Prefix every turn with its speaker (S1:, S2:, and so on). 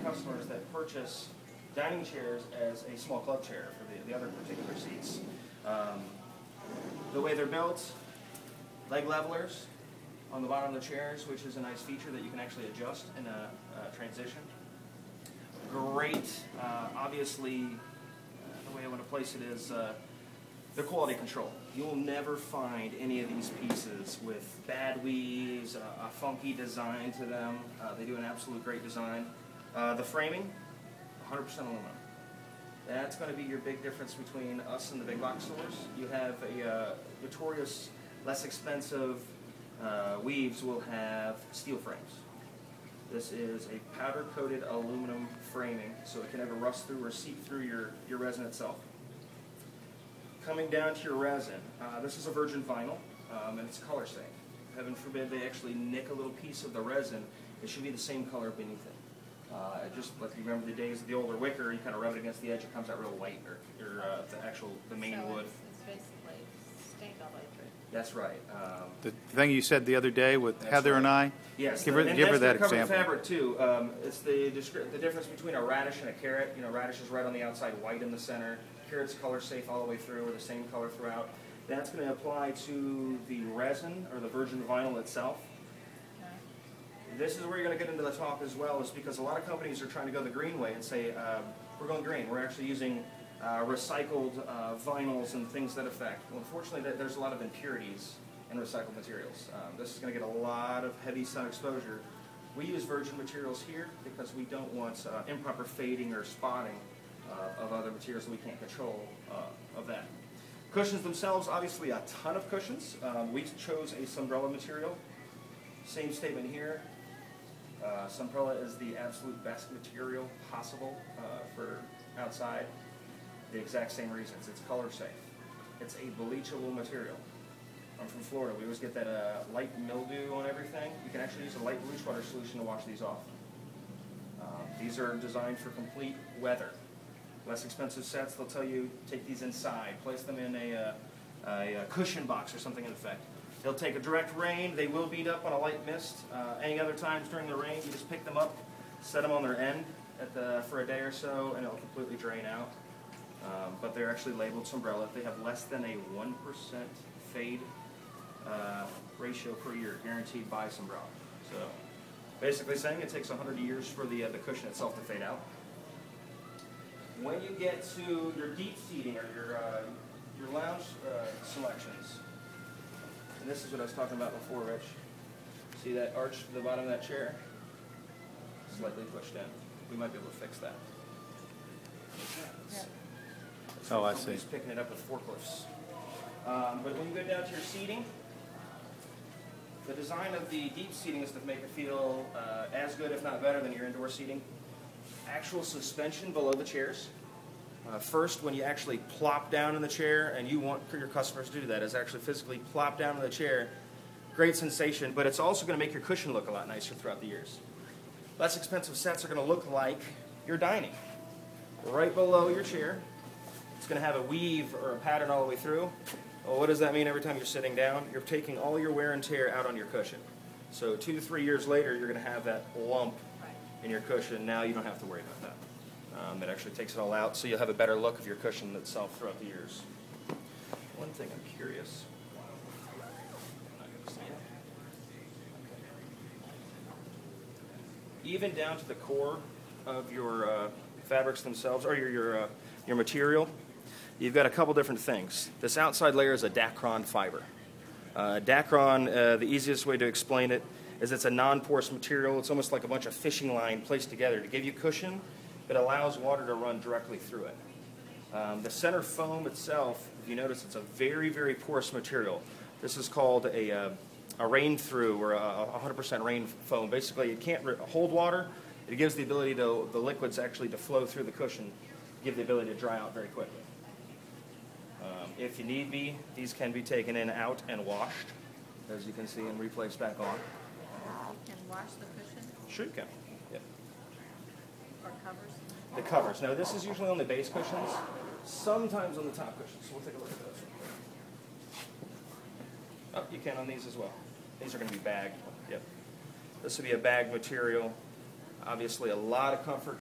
S1: customers that purchase dining chairs as a small club chair for the other particular seats. The way they're built, leg levelers on the bottom of the chairs, which is a nice feature that you can actually adjust in a transition. Great, obviously, the way I want to place it is the quality control. You'll never find any of these pieces with bad weaves, a funky design to them. They do an absolute great design. The framing, 100% aluminum. That's going to be your big difference between us and the big box stores. You have a notorious, less expensive weaves will have steel frames. This is a powder-coated aluminum framing, so it can never rust through or seep through your resin itself. Coming down to your resin, this is a virgin vinyl, and it's color safe. Heaven forbid they actually nick a little piece of the resin, it should be the same color beneath it. Just like you remember the days of the older wicker, you kind of rub it against the edge, it comes out real white, or the main wood.
S2: It's basically stained all the way through.
S1: That's right.
S3: The thing you said the other day with Heather and I,
S1: yes,
S3: give her that example.
S1: Fabric too. It's the difference between a radish and a carrot. You know, radish is red on the outside, white in the center. Carrot's color safe all the way through, or the same color throughout. That's going to apply to the resin or the virgin vinyl itself. This is where you're going to get into the talk as well, is because a lot of companies are trying to go the green way and say, we're going green. We're actually using recycled vinyls and things that affect. Well, unfortunately, there's a lot of impurities in recycled materials. This is going to get a lot of heavy sun exposure. We use virgin materials here because we don't want improper fading or spotting of other materials that we can't control of that. Cushions themselves, obviously a ton of cushions. We chose a Sunbrella material. Same statement here. Sunbrella is the absolute best material possible for outside. The exact same reasons. It's color safe. It's a bleachable material. I'm from Florida. We always get that light mildew on everything. You can actually use a light bleach water solution to wash these off. These are designed for complete weather. Less expensive sets, they'll tell you take these inside, place them in a cushion box or something in effect. They'll take a direct rain, they will beat up on a light mist. Any other times during the rain, you just pick them up, set them on their end for a day or so, and it'll completely drain out. But they're actually labeled Sunbrella. They have less than a 1% fade ratio per year, guaranteed by Sunbrella. So basically saying it takes 100 years for the cushion itself to fade out. When you get to your deep seating or your lounge selections, and this is what I was talking about before, Rich. See that arch to the bottom of that chair? Slightly pushed in. We might be able to fix that.
S3: Oh, I see.
S1: He's picking it up with forklifts. But when you go down to your seating, the design of the deep seating is to make it feel as good, if not better, than your indoor seating. Actual suspension below the chairs. First, when you actually plop down in the chair, and you want your customers to do that, is actually physically plop down in the chair. Great sensation, but it's also going to make your cushion look a lot nicer throughout the years. Less expensive sets are going to look like your dining. Right below your chair, it's going to have a weave or a pattern all the way through. Well, what does that mean every time you're sitting down? You're taking all your wear and tear out on your cushion. So 2 to 3 years later, you're going to have that lump in your cushion. Now you don't have to worry about that. It actually takes it all out, so you'll have a better look of your cushion itself throughout the years. One thing I'm curious. Even down to the core of your fabrics themselves, or your material, you've got a couple different things. This outside layer is a Dacron fiber. Dacron, the easiest way to explain it is it's a non-porous material. It's almost like a bunch of fishing line placed together to give you cushion, but allows water to run directly through it. The center foam itself, if you notice, it's a very, very porous material. This is called a rain-through, or a 100% rain foam. Basically, it can't hold water. It gives the ability to the liquids actually to flow through the cushion, give the ability to dry out very quickly. If you need be, these can be taken in, out, and washed, as you can see, and replaced back on.
S2: You can wash the cushion?
S1: Sure you can. Yep.
S2: Or covers?
S1: The covers. Now, this is usually on the base cushions, sometimes on the top cushions. So we'll take a look at those. Oh, you can on these as well. These are going to be bagged. Yep. This will be a bagged material. Obviously, a lot of comfort